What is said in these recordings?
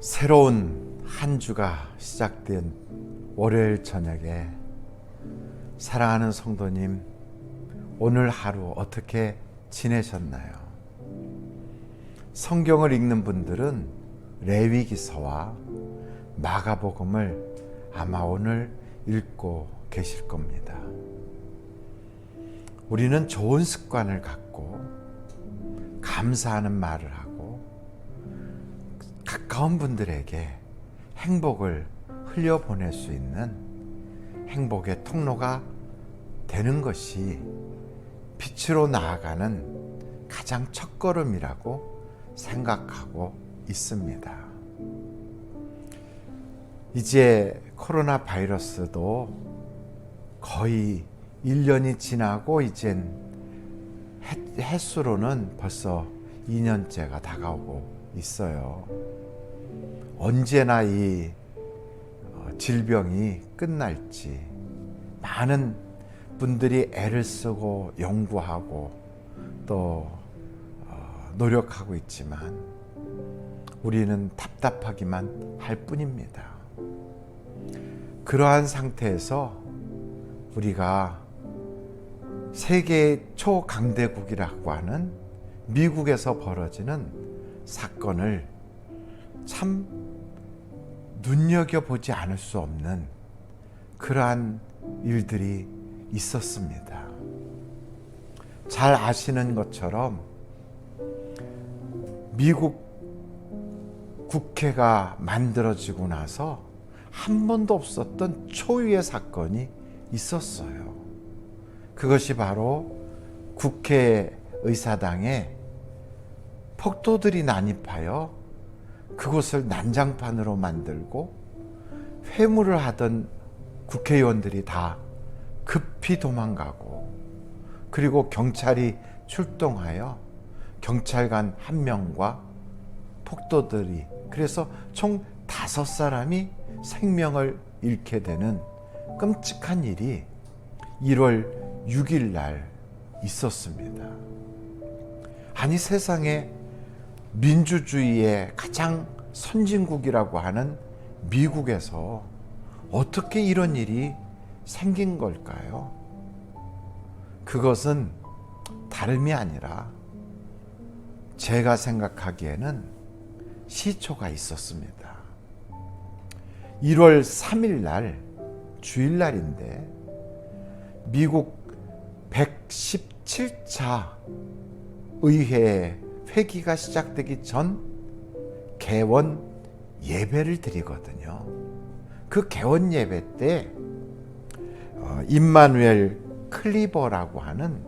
새로운 한 주가 시작된 월요일 저녁에 사랑하는 성도님, 오늘 하루 어떻게 지내셨나요? 성경을 읽는 분들은 레위기서와 마가복음을 아마 오늘 읽고 계실 겁니다. 우리는 좋은 습관을 갖고 감사하는 말을 하고 가까운 분들에게 행복을 흘려보낼 수 있는 행복의 통로가 되는 것이 빛으로 나아가는 가장 첫걸음이라고 생각하고 있습니다. 이제 코로나 바이러스도 거의 1년이 지나고 이젠 횟수로는 벌써 2년째가 다가오고 있어요. 언제나 이 질병이 끝날지 많은 분들이 애를 쓰고 연구하고 또 노력하고 있지만 우리는 답답하기만 할 뿐입니다. 그러한 상태에서 우리가 세계 초강대국이라고 하는 미국에서 벌어지는 사건을 참 눈여겨보지 않을 수 없는 그러한 일들이 있었습니다. 잘 아시는 것처럼 미국 국회가 만들어지고 나서 한 번도 없었던 초유의 사건이 있었어요. 그것이 바로 국회의사당에 폭도들이 난입하여 그곳을 난장판으로 만들고 회무를 하던 국회의원들이 다 급히 도망가고, 그리고 경찰이 출동하여 경찰관 1명과 폭도들이, 그래서 총 5사람이 생명을 잃게 되는 끔찍한 일이 1월 6일 날 있었습니다. 아니, 세상에 민주주의의 가장 선진국이라고 하는 미국에서 어떻게 이런 일이 생긴 걸까요? 그것은 다름이 아니라 제가 생각하기에는 시초가 있었습니다. 1월 3일 날 주일날인데 미국 117차 의회 회기가 시작되기 전 개원 예배를 드리거든요. 그 개원 예배 때 임마누엘 클리버라고 하는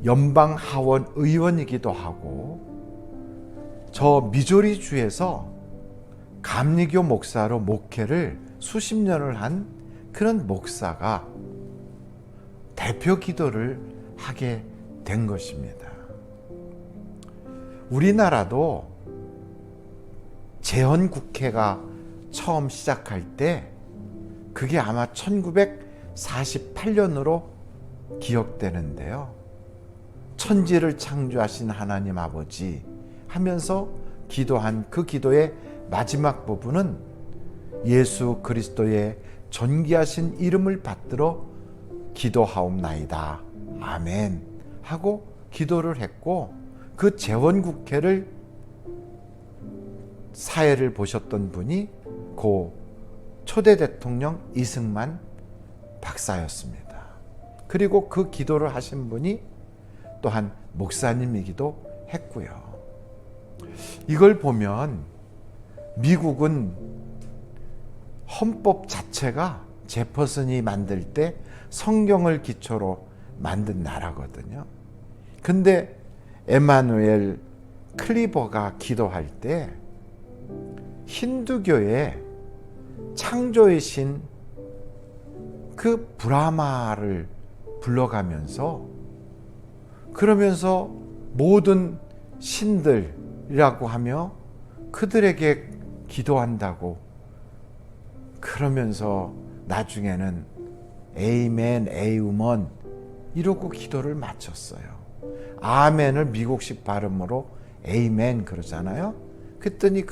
연방 하원 의원이기도 하고 저 미조리주에서 감리교 목사로 목회를 수십 년을 한 그런 목사가 대표 기도를 하게 된 것입니다. 우리나라도 재헌국회가 처음 시작할 때 그게 아마 1948년으로 기억되는데요. 천지를 창조하신 하나님 아버지 하면서 기도한 그 기도의 마지막 부분은 예수 그리스도의 존귀하신 이름을 받들어 기도하옵나이다. 아멘 하고 기도를 했고, 그 재헌국회를 사회를 보셨던 분이 고 초대 대통령 이승만 박사였습니다. 그리고 그 기도를 하신 분이 또한 목사님이기도 했고요. 이걸 보면 미국은 헌법 자체가 제퍼슨이 만들 때 성경을 기초로 만든 나라거든요. 근데 에마누엘 클리버가 기도할 때 힌두교의 창조의 신 그 브라마를 불러가면서, 그러면서 모든 신들이라고 하며 그들에게 기도한다고, 그러면서 나중에는 에이멘, 에이우먼 이러고 기도를 마쳤어요. 아멘을 미국식 발음으로 에이멘 그러잖아요. 그랬더니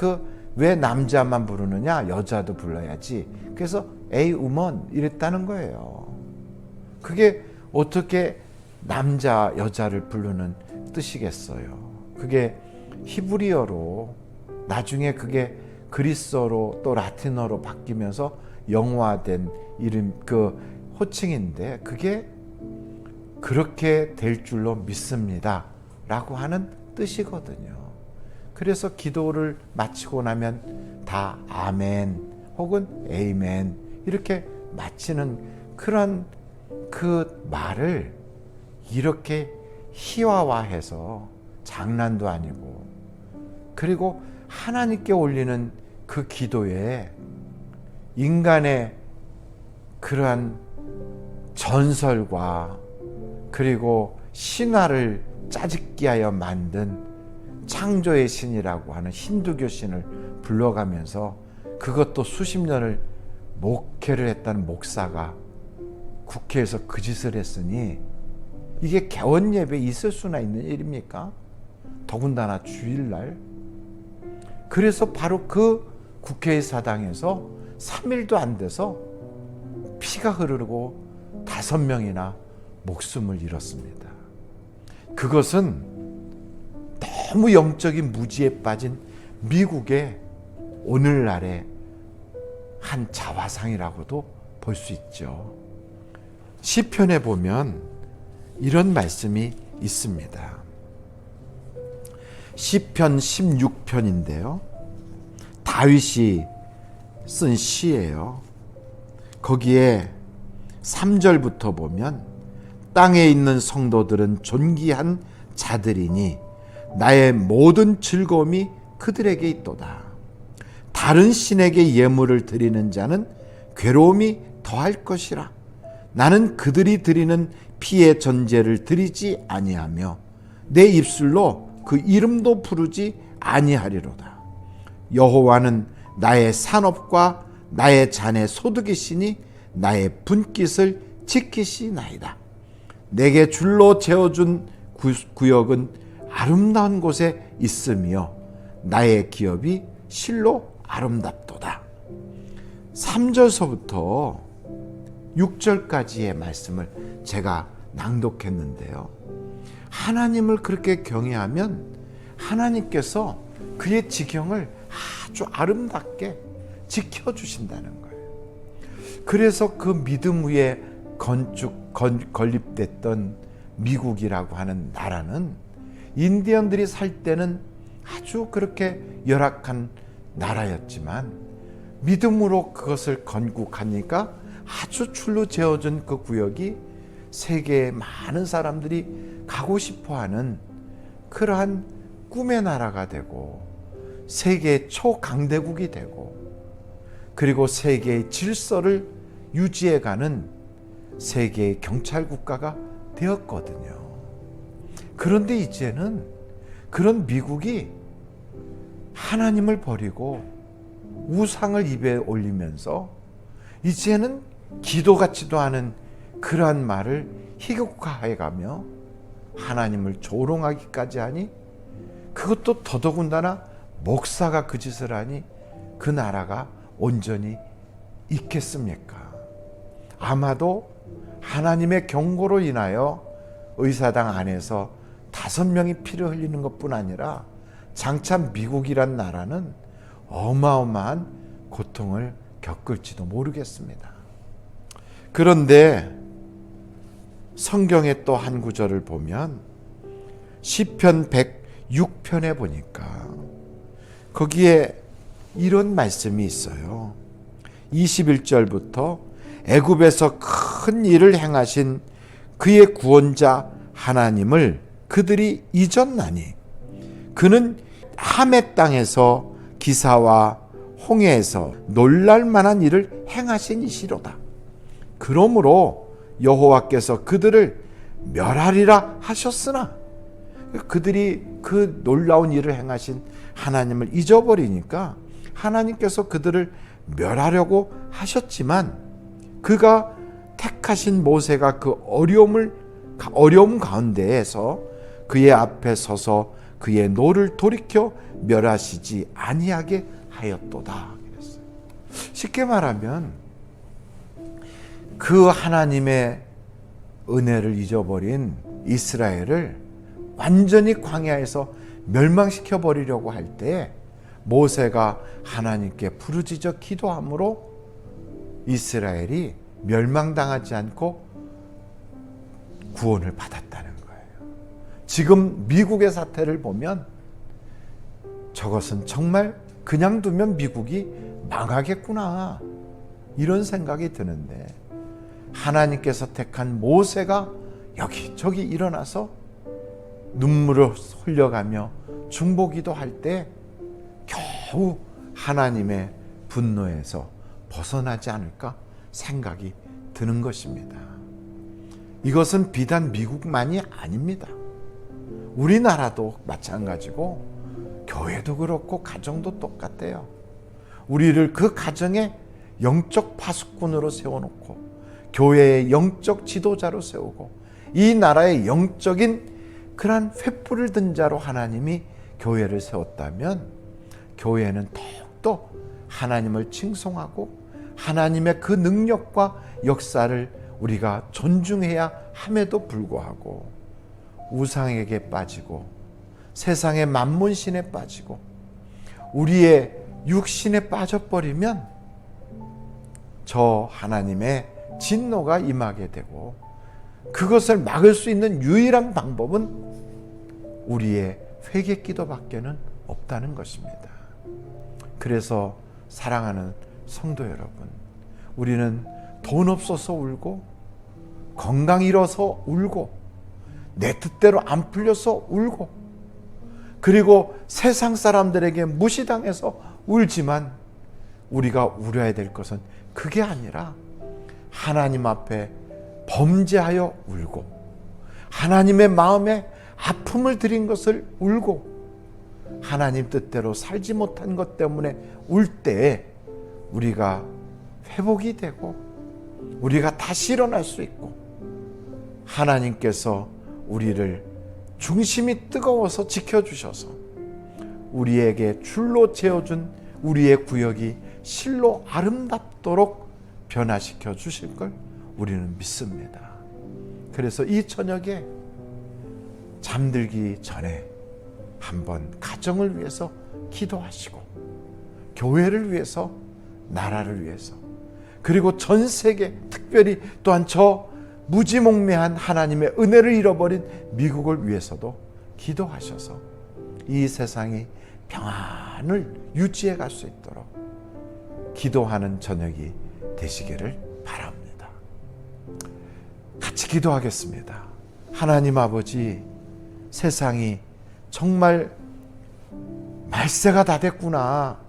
왜 남자만 부르느냐? 여자도 불러야지. 그래서 에이우먼 이랬다는 거예요. 그게 어떻게 남자, 여자를 부르는 뜻이겠어요. 그게 히브리어로 나중에 그게 그리스어로 또 라틴어로 바뀌면서 영화된 이름 호칭인데 그게 그렇게 될 줄로 믿습니다 라고 하는 뜻이거든요. 그래서 기도를 마치고 나면 다 아멘 혹은 에이멘 이렇게 마치는 그런 그 말을 이렇게 희화화해서 장난도 아니고 그리고 하나님께 올리는 그 기도에 인간의 그러한 전설과 그리고 신화를 짜집기 하여 만든 창조의 신이라고 하는 힌두교 신을 불러가면서 그것도 수십 년을 목회를 했다는 목사가 국회에서 그 짓을 했으니 이게 개원 예배에 있을 수나 있는 일입니까? 더군다나 주일날. 그래서 바로 그 국회의사당에서 3일도 안 돼서 피가 흐르고 5명이나 목숨을 잃었습니다. 그것은 너무 영적인 무지에 빠진 미국의 오늘날의 한 자화상이라고도 볼 수 있죠. 시편에 보면 이런 말씀이 있습니다. 시편 16편인데요. 다윗이 쓴 시예요. 거기에 3절부터 보면 땅에 있는 성도들은 존귀한 자들이니 나의 모든 즐거움이 그들에게 있도다. 다른 신에게 예물을 드리는 자는 괴로움이 더할 것이라. 나는 그들이 드리는 피의 전제를 드리지 아니하며 내 입술로 그 이름도 부르지 아니하리로다. 여호와는 나의 산업과 나의 잔의 소득이시니 나의 분깃을 지키시나이다. 내게 줄로 재어준 구역은 아름다운 곳에 있으며 나의 기업이 실로 아름답도다. 3절서부터 6절까지의 말씀을 제가 낭독했는데요. 하나님을 그렇게 경외하면 하나님께서 그의 지경을 아주 아름답게 지켜주신다는 거예요. 그래서 그 믿음 위에 건립됐던 미국이라고 하는 나라는 인디언들이 살 때는 아주 그렇게 열악한 나라였지만 믿음으로 그것을 건국하니까 아주 줄로 재어준 그 구역이 세계의 많은 사람들이 가고 싶어하는 그러한 꿈의 나라가 되고 세계의 초강대국이 되고 그리고 세계의 질서를 유지해가는 세계의 경찰국가가 되었거든요. 그런데 이제는 그런 미국이 하나님을 버리고 우상을 입에 올리면서 이제는 기도 같지도 않은 그러한 말을 희극화해가며 하나님을 조롱하기까지 하니 그것도 더더군다나 목사가 그 짓을 하니 그 나라가 온전히 있겠습니까? 아마도 하나님의 경고로 인하여 의사당 안에서 5명이 피를 흘리는 것뿐 아니라 장차 미국이란 나라는 어마어마한 고통을 겪을지도 모르겠습니다. 그런데 성경의 또 한 구절을 보면 시편 106편에 보니까 거기에 이런 말씀이 있어요. 21절부터 애굽에서 큰 일을 행하신 그의 구원자 하나님을 그들이 잊었나니 그는 함의 땅에서 기사와 홍해에서 놀랄 만한 일을 행하신 이시로다. 그러므로 여호와께서 그들을 멸하리라 하셨으나 그들이 그 놀라운 일을 행하신 하나님을 잊어버리니까 하나님께서 그들을 멸하려고 하셨지만 그가 택하신 모세가 그 어려움 가운데에서 그의 앞에 서서 그의 노를 돌이켜 멸하시지 아니하게 하였도다. 그랬어요. 쉽게 말하면 그 하나님의 은혜를 잊어버린 이스라엘을 완전히 광야에서 멸망시켜 버리려고 할 때 모세가 하나님께 부르짖어 기도함으로 이스라엘이 멸망당하지 않고 구원을 받았다는 거예요. 지금 미국의 사태를 보면 저것은 정말 그냥 두면 미국이 망하겠구나, 이런 생각이 드는데 하나님께서 택한 모세가 여기저기 일어나서 눈물을 흘려가며 중보기도 할 때 겨우 하나님의 분노에서 벗어나지 않을까 생각이 드는 것입니다. 이것은 비단 미국만이 아닙니다. 우리나라도 마찬가지고 교회도 그렇고 가정도 똑같아요. 우리를 그 가정에 영적 파수꾼으로 세워놓고 교회의 영적 지도자로 세우고 이 나라의 영적인 그러한 횃불을 든 자로 하나님이 교회를 세웠다면 교회는 더욱더 하나님을 칭송하고 하나님의 그 능력과 역사를 우리가 존중해야 함에도 불구하고 우상에게 빠지고 세상의 만문신에 빠지고 우리의 육신에 빠져버리면 저 하나님의 진노가 임하게 되고 그것을 막을 수 있는 유일한 방법은 우리의 회개 기도밖에는 없다는 것입니다. 그래서 사랑하는 성도 여러분, 우리는 돈 없어서 울고 건강 잃어서 울고 내 뜻대로 안 풀려서 울고 그리고 세상 사람들에게 무시당해서 울지만 우리가 울어야 될 것은 그게 아니라 하나님 앞에 범죄하여 울고 하나님의 마음에 아픔을 드린 것을 울고 하나님 뜻대로 살지 못한 것 때문에 울 때 우리가 회복이 되고 우리가 다시 일어날 수 있고 하나님께서 우리를 중심이 뜨거워서 지켜주셔서 우리에게 줄로 재어준 우리의 구역이 실로 아름답도록 변화시켜 주실 걸 우리는 믿습니다. 그래서 이 저녁에 잠들기 전에 한번 가정을 위해서 기도하시고 교회를 위해서, 나라를 위해서, 그리고 전 세계, 특별히 또한 저 무지몽매한 하나님의 은혜를 잃어버린 미국을 위해서도 기도하셔서 이 세상이 평안을 유지해 갈 수 있도록 기도하는 저녁이 되시기를 바랍니다. 같이 기도하겠습니다. 하나님 아버지, 세상이 정말 말세가 다 됐구나.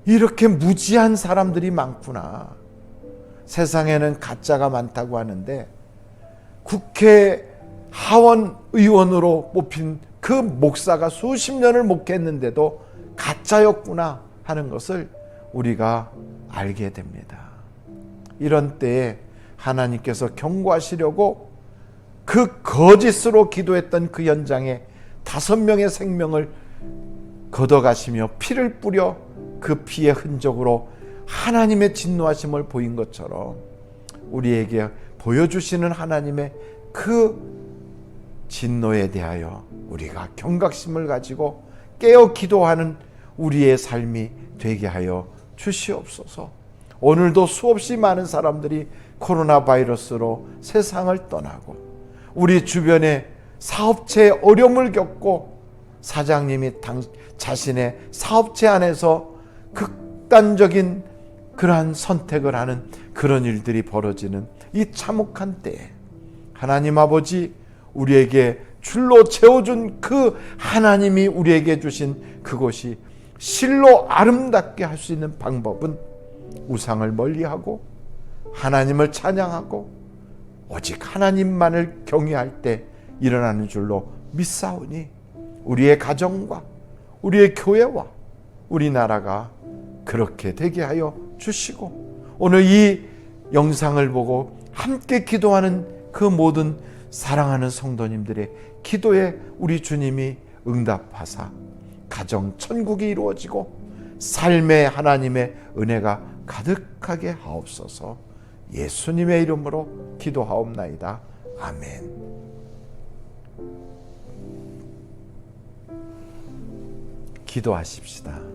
이렇게 무지한 사람들이 많구나. 세상에는 가짜가 많다고 하는데 국회 하원 의원으로 뽑힌 그 목사가 수십 년을 목회했는데도 가짜였구나 하는 것을 우리가 알게 됩니다. 이런 때에 하나님께서 경고하시려고 그 거짓으로 기도했던 그 현장에 5명의 생명을 걷어가시며 피를 뿌려 그 피의 흔적으로 하나님의 진노하심을 보인 것처럼 우리에게 보여주시는 하나님의 그 진노에 대하여 우리가 경각심을 가지고 깨어 기도하는 우리의 삶이 되게 하여 주시옵소서. 오늘도 수없이 많은 사람들이 코로나 바이러스로 세상을 떠나고 우리 주변에 사업체에 어려움을 겪고 사장님이 자신의 사업체 안에서 극단적인 그러한 선택을 하는 그런 일들이 벌어지는 이 참혹한 때에 하나님 아버지, 우리에게 줄로 채워준 그 하나님이 우리에게 주신 그것이 실로 아름답게 할 수 있는 방법은 우상을 멀리하고 하나님을 찬양하고 오직 하나님만을 경외할 때 일어나는 줄로 믿사오니 우리의 가정과 우리의 교회와 우리나라가 그렇게 되게 하여 주시고 오늘 이 영상을 보고 함께 기도하는 그 모든 사랑하는 성도님들의 기도에 우리 주님이 응답하사 가정 천국이 이루어지고 삶의 하나님의 은혜가 가득하게 하옵소서. 예수님의 이름으로 기도하옵나이다. 아멘. 기도하십시다.